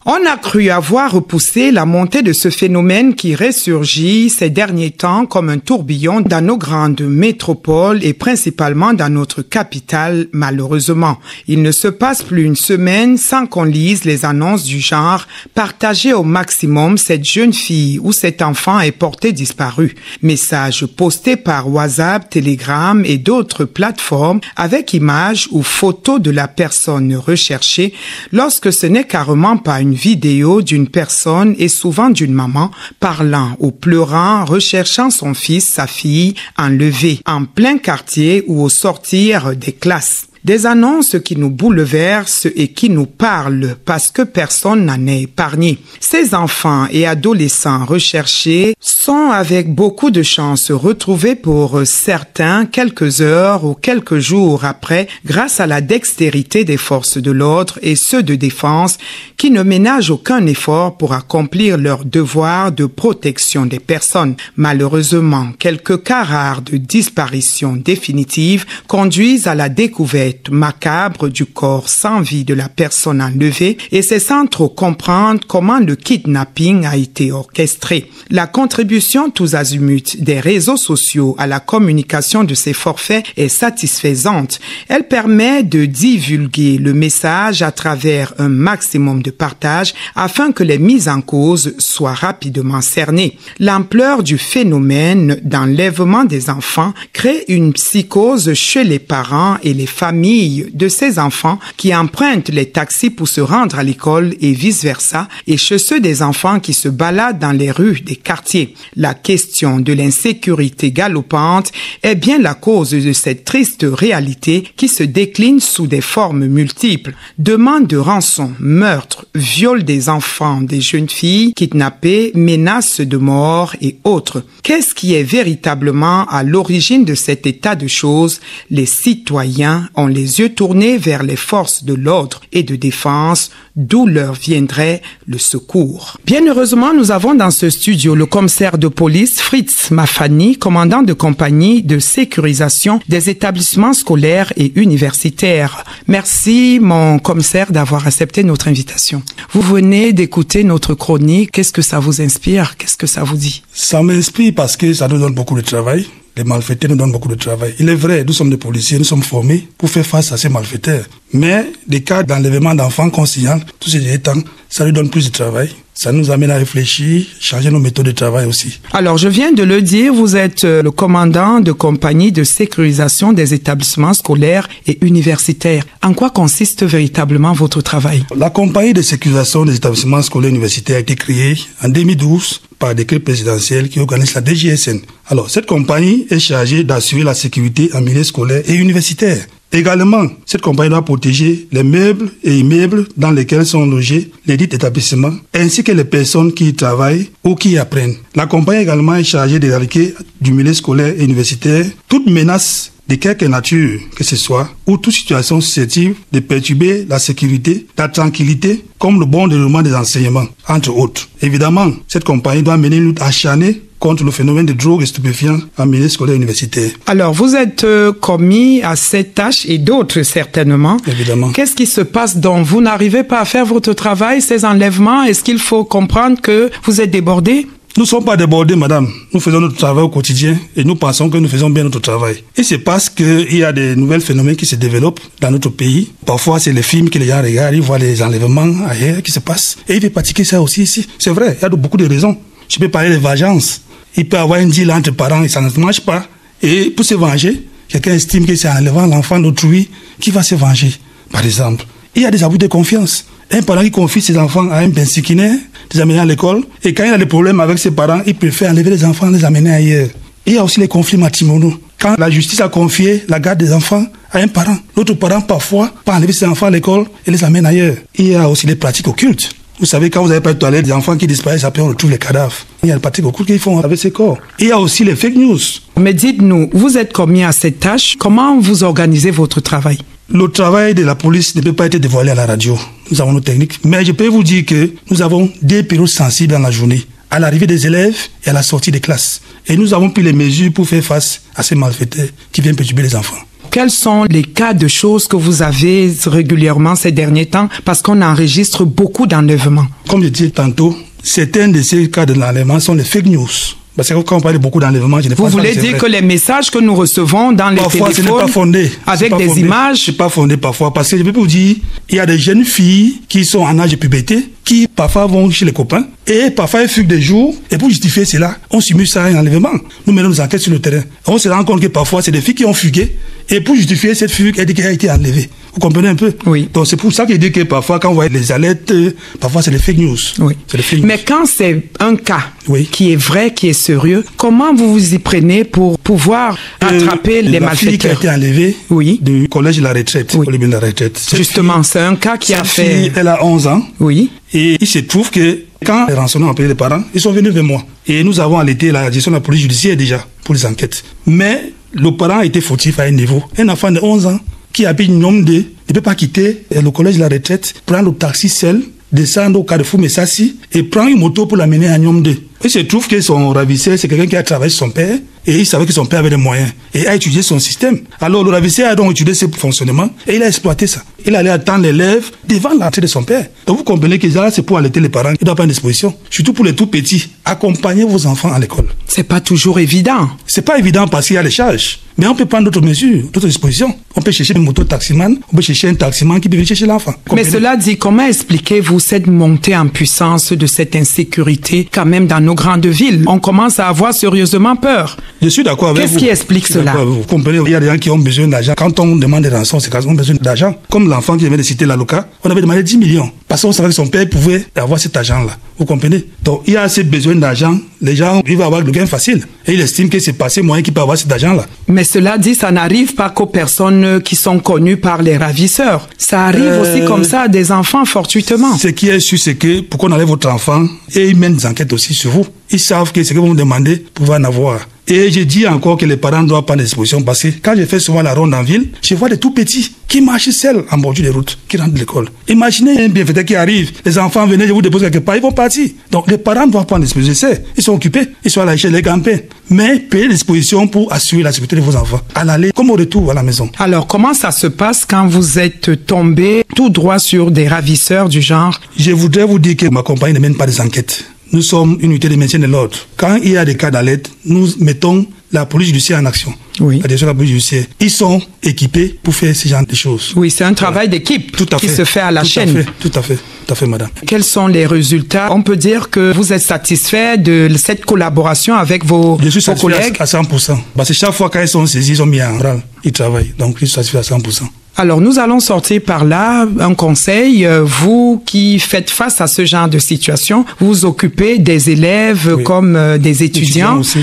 On a cru avoir repoussé la montée de ce phénomène qui ressurgit ces derniers temps comme un tourbillon dans nos grandes métropoles et principalement dans notre capitale, malheureusement. Il ne se passe plus une semaine sans qu'on lise les annonces du genre « Partagez au maximum, cette jeune fille ou cet enfant est porté disparu ». Messages postés par WhatsApp, Telegram et d'autres plateformes avec images ou photos de la personne recherchée lorsque ce n'est carrément pas une vidéo d'une personne et souvent d'une maman parlant ou pleurant, recherchant son fils, sa fille, enlevés en plein quartier ou au sortir des classes. Des annonces qui nous bouleversent et qui nous parlent parce que personne n'en est épargné. Ces enfants et adolescents recherchés sont avec beaucoup de chance retrouvés pour certains quelques heures ou quelques jours après grâce à la dextérité des forces de l'ordre et ceux de défense qui ne ménagent aucun effort pour accomplir leur devoir de protection des personnes. Malheureusement, quelques cas rares de disparition définitive conduisent à la découverte macabre du corps sans vie de la personne enlevée et c'est sans trop comprendre comment le kidnapping a été orchestré. La contribution tous azimuts des réseaux sociaux à la communication de ces forfaits est satisfaisante. Elle permet de divulguer le message à travers un maximum de partage afin que les mises en cause soient rapidement cernées. L'ampleur du phénomène d'enlèvement des enfants crée une psychose chez les parents et les familles de ces enfants qui empruntent les taxis pour se rendre à l'école et vice-versa, et chez ceux des enfants qui se baladent dans les rues des quartiers. La question de l'insécurité galopante est bien la cause de cette triste réalité qui se décline sous des formes multiples. Demande de rançon, meurtre, viol des enfants, des jeunes filles kidnappées, menaces de mort et autres. Qu'est-ce qui est véritablement à l'origine de cet état de choses? Les citoyens ont les yeux tournés vers les forces de l'ordre et de défense, d'où leur viendrait le secours. Bien heureusement, nous avons dans ce studio le commissaire de police Fritz Mafani, commandant de compagnie de sécurisation des établissements scolaires et universitaires. Merci, mon commissaire, d'avoir accepté notre invitation. Vous venez d'écouter notre chronique. Qu'est-ce que ça vous inspire? Qu'est-ce que ça vous dit? Ça m'inspire parce que ça nous donne beaucoup de travail. Les malfaiteurs nous donnent beaucoup de travail. Il est vrai, nous sommes des policiers, nous sommes formés pour faire face à ces malfaiteurs. Mais des cas d'enlèvement d'enfants qu'on signale, tous ces derniers temps, ça lui donne plus de travail. Ça nous amène à réfléchir, changer nos méthodes de travail aussi. Alors, je viens de le dire, vous êtes le commandant de compagnie de sécurisation des établissements scolaires et universitaires. En quoi consiste véritablement votre travail? La compagnie de sécurisation des établissements scolaires et universitaires a été créée en 2012 par décret présidentiel qui organise la DGSN. Alors, cette compagnie est chargée d'assurer la sécurité en milieu scolaire et universitaire. Également, cette compagnie doit protéger les meubles et immeubles dans lesquels sont logés les dits établissements, ainsi que les personnes qui y travaillent ou qui y apprennent. La compagnie également est chargée d'éradiquer du milieu scolaire et universitaire toute menace de quelque nature que ce soit, ou toute situation susceptible de perturber la sécurité, la tranquillité, comme le bon déroulement des enseignements, entre autres. Évidemment, cette compagnie doit mener une lutte acharnée contre le phénomène de drogue et stupéfiants en milieu scolaire et universitaire. Alors, vous êtes commis à cette tâche et d'autres certainement. Évidemment. Qu'est-ce qui se passe donc? Vous n'arrivez pas à faire votre travail, ces enlèvements? Est-ce qu'il faut comprendre que vous êtes débordé? Nous ne sommes pas débordés, madame. Nous faisons notre travail au quotidien et nous pensons que nous faisons bien notre travail. Et c'est parce qu'il y a des nouveaux phénomènes qui se développent dans notre pays. Parfois, c'est les films que les gens regardent, ils voient les enlèvements ailleurs qui se passent. Et ils veulent pratiquer ça aussi ici. C'est vrai, il y a beaucoup de raisons. Je peux parler de vengeance. Il peut y avoir un deal entre parents et ça ne marche pas. Et pour se venger, quelqu'un estime que c'est en enlevant l'enfant d'autrui qui va se venger. Par exemple, il y a des abus de confiance. Un parent qui confie ses enfants à un bensiquinaire, les amener à l'école, et quand il a des problèmes avec ses parents, il préfère enlever les enfants et les amener ailleurs. Il y a aussi les conflits matrimoniaux. Quand la justice a confié la garde des enfants à un parent, l'autre parent parfois peut enlever ses enfants à l'école et les amène ailleurs. Il y a aussi les pratiques occultes. Vous savez, quand vous n'avez pas de toilette, des enfants qui disparaissent, après on retrouve les cadavres. Il y a des pratiques occultes qu'ils font avec ces corps. Il y a aussi les fake news. Mais dites-nous, vous êtes commis à cette tâche, comment vous organisez votre travail? Le travail de la police ne peut pas être dévoilé à la radio. Nous avons nos techniques. Mais je peux vous dire que nous avons des périodes sensibles dans la journée, à l'arrivée des élèves et à la sortie des classes. Et nous avons pris les mesures pour faire face à ces malfaiteurs qui viennent perturber les enfants. quels sont les cas de choses que vous avez régulièrement ces derniers temps? Parce qu'on enregistre beaucoup d'enlèvements. Comme je disais tantôt, certains de ces cas d'enlèvement sont les fake news. Parce que quand on parle beaucoup d'enlèvements, je ne pense pas. Vous voulez dire que les messages que nous recevons dans les téléphones, ce n'est pas fondé. Avec des fondé. images, c'est pas fondé parfois. Parce que je peux vous dire, il y a des jeunes filles qui sont en âge de puberté, qui parfois vont chez les copains, et parfois elles fuguent des jours, et pour justifier cela, on simule ça à un enlèvement. Nous menons nos enquêtes sur le terrain. On se rend compte que parfois c'est des filles qui ont fugué, et pour justifier cette fugue, elle dit qu'elle a été enlevée. Vous comprenez un peu? Oui. Donc c'est pour ça qu'il dit que parfois, quand on voit les alertes, parfois c'est les fake news. Oui. C'est les fake news. Mais quand c'est un cas oui. qui est vrai, qui est sérieux, comment vous vous y prenez pour pouvoir attraper les malfaiteurs? La fille qui a été enlevée oui. du collège de la retraite, oui. au début de la retraite. Justement, c'est un cas qui a fait... Fille, elle a 11 ans. Oui. Et il se trouve que quand les rançonneurs ont appelé les parents, ils sont venus vers moi. Et nous avons allaité la gestion de la police judiciaire déjà pour les enquêtes. Mais le parent a été fautif à un niveau. Un enfant de 11 ans qui habite Nyomde ne peut pas quitter le collège de la retraite, prendre le taxi seul, descendre au Carrefour Messassi et prendre une moto pour l'amener à Nyomde. Il se trouve que son ravisseur, c'est quelqu'un qui a travaillé sur son père et il savait que son père avait des moyens et a utilisé son système. Alors le ravisseur a donc utilisé ce fonctionnement et il a exploité ça. Il allait attendre l'élève devant l'entrée de son père. Donc vous comprenez que là, c'est pour allaiter les parents. Il doit prendre une disposition. Surtout pour les tout petits. Accompagnez vos enfants à l'école. C'est pas toujours évident. C'est pas évident parce qu'il y a les charges. Mais on peut prendre d'autres mesures, d'autres dispositions. On peut chercher une moto-taximan, on peut chercher un taximan qui peut venir chercher l'enfant. Mais cela dit, comment expliquez-vous cette montée en puissance de cette insécurité quand même dans nos grandes villes? On commence à avoir sérieusement peur. Je suis d'accord avec vous. Qu'est-ce qui explique cela? Vous comprenez, il y a des gens qui ont besoin d'argent. Quand on demande des rançons, c'est qu'ils ont besoin d'argent. Comme l'enfant qui vient de citer l'Aloca, on avait demandé 10 millions. Parce qu'on savait que son père pouvait avoir cet argent-là. Vous comprenez? Donc, il y a assez besoin d'argent. Les gens, ils vont avoir le gain facile. Et ils estiment que c'est passé moyen qu'ils peuvent avoir cet argent-là. Mais cela dit, ça n'arrive pas qu'aux personnes qui sont connues par les ravisseurs. Ça arrive aussi comme ça à des enfants fortuitement. Ce qui est sûr, c'est que pour qu'on enlève votre enfant, et ils mènent des enquêtes aussi sur vous. Ils savent que ce que vous me demandez, vous pouvez en avoir. Et je dis encore que les parents doivent prendre des dispositions parce que quand je fais souvent la ronde en ville, je vois des tout petits qui marchent seuls en bordure des routes, qui rentrent de l'école. Imaginez un bienfaiteur qui arrive, les enfants venaient, je vous dépose quelque part, ils vont partir. Donc les parents doivent prendre des dispositions. Ils sont occupés, ils sont à la chaîne des campagnes. Mais payer des dispositions pour assurer la sécurité de vos enfants, à l'aller comme au retour à la maison. Alors comment ça se passe quand vous êtes tombé tout droit sur des ravisseurs du genre? Je voudrais vous dire que ma compagnie ne mène pas des enquêtes. Nous sommes une unité de maintien de l'ordre. Quand il y a des cas d'alerte, nous mettons la police judiciaire en action. Oui. La direction de la police judiciaire. Ils sont équipés pour faire ce genre de choses. Oui, c'est un travail d'équipe qui se fait à la chaîne. Tout à fait, madame. Quels sont les résultats? On peut dire que vous êtes satisfait de cette collaboration avec vos collègues? Je suis satisfait à 100%. Parce que chaque fois qu'ils sont saisis, ils sont mis en rang. Ils travaillent. Donc, je suis satisfait à 100%. Alors, nous allons sortir par là un conseil. Vous qui faites face à ce genre de situation, vous vous occupez des élèves oui. comme des étudiants. Aussi.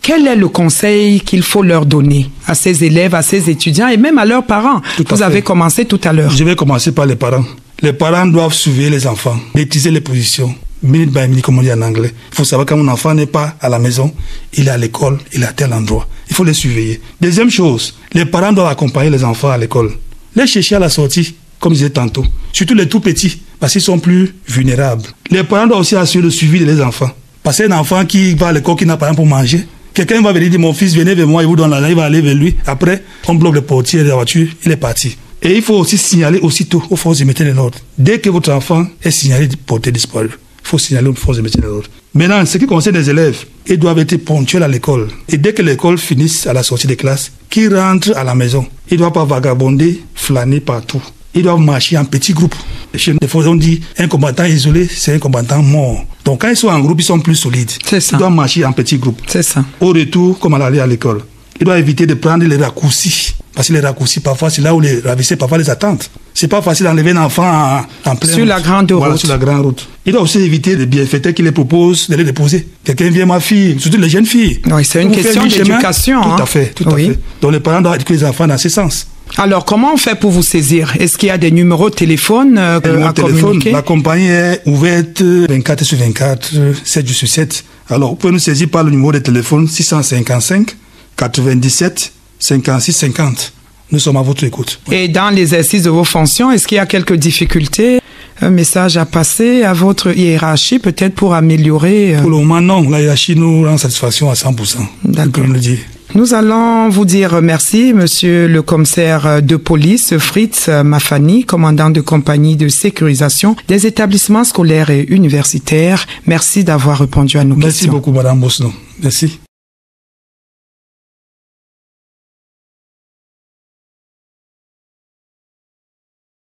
Quel est le conseil qu'il faut leur donner à ces élèves, à ces étudiants et même à leurs parents? Vous avez commencé tout à l'heure. Je vais commencer par les parents. Les parents doivent surveiller les enfants, maîtriser les positions. Minute by minute, comme on dit en anglais. Il faut savoir quand un enfant n'est pas à la maison, il est à l'école, il est à tel endroit. Il faut les surveiller. Deuxième chose, les parents doivent accompagner les enfants à l'école. Les chercher à la sortie, comme je disais tantôt. Surtout les tout petits, parce qu'ils sont plus vulnérables. Les parents doivent aussi assurer le suivi de les enfants. Parce qu'un enfant qui va à l'école, qui n'a pas rien pour manger, quelqu'un va venir dire, mon fils, venez vers moi, il vous donne l'argent, il va aller vers lui. Après, on bloque le portier de la voiture, il est parti. Et il faut aussi signaler aussitôt aux forces de maintien de l'ordre. Dès que votre enfant est signalé porté disparu, il faut signaler aux forces de maintien de l'ordre. Maintenant, ce qui concerne les élèves, ils doivent être ponctuels à l'école. Et dès que l'école finisse à la sortie des classes, qu'ils rentrent à la maison. Ils ne doivent pas vagabonder, flâner partout. Ils doivent marcher en petits groupes. Chez nous, on dit un combattant isolé, c'est un combattant mort. Donc quand ils sont en groupe, ils sont plus solides. C'est ça. Ils doivent marcher en petits groupes. C'est ça. Au retour, comme à l'aller à l'école. Ils doivent éviter de prendre les raccourcis. Parce que les raccourcis, parfois, c'est là où les ravisseurs, parfois, les attendent. C'est pas facile d'enlever un enfant en plein sur la grande route. Voilà, sur la grande route. Ils doivent aussi éviter les bienfaiteurs qui les proposent de les déposer. Quelqu'un vient, ma fille, surtout les jeunes filles. Oui, c'est une question d'éducation. Tout à fait. Donc les parents doivent éduquer les enfants dans ce sens. Alors, comment on fait pour vous saisir? Est-ce qu'il y a des numéros de téléphone à communiquer? La compagnie est ouverte 24 sur 24, 7 jours sur 7. Alors, vous pouvez nous saisir par le numéro de téléphone 655 97 56 50. Nous sommes à votre écoute. Et dans l'exercice de vos fonctions, est-ce qu'il y a quelques difficultés? Un message à passer à votre hiérarchie, peut-être pour améliorer? Pour le moment, non. La hiérarchie nous rend satisfaction à 100%. D'accord. Le dire. Nous allons vous dire merci, monsieur le commissaire de police Fritz Mafani, commandant de compagnie de sécurisation des établissements scolaires et universitaires. Merci d'avoir répondu à nos questions. Merci beaucoup, madame Bosno. Merci.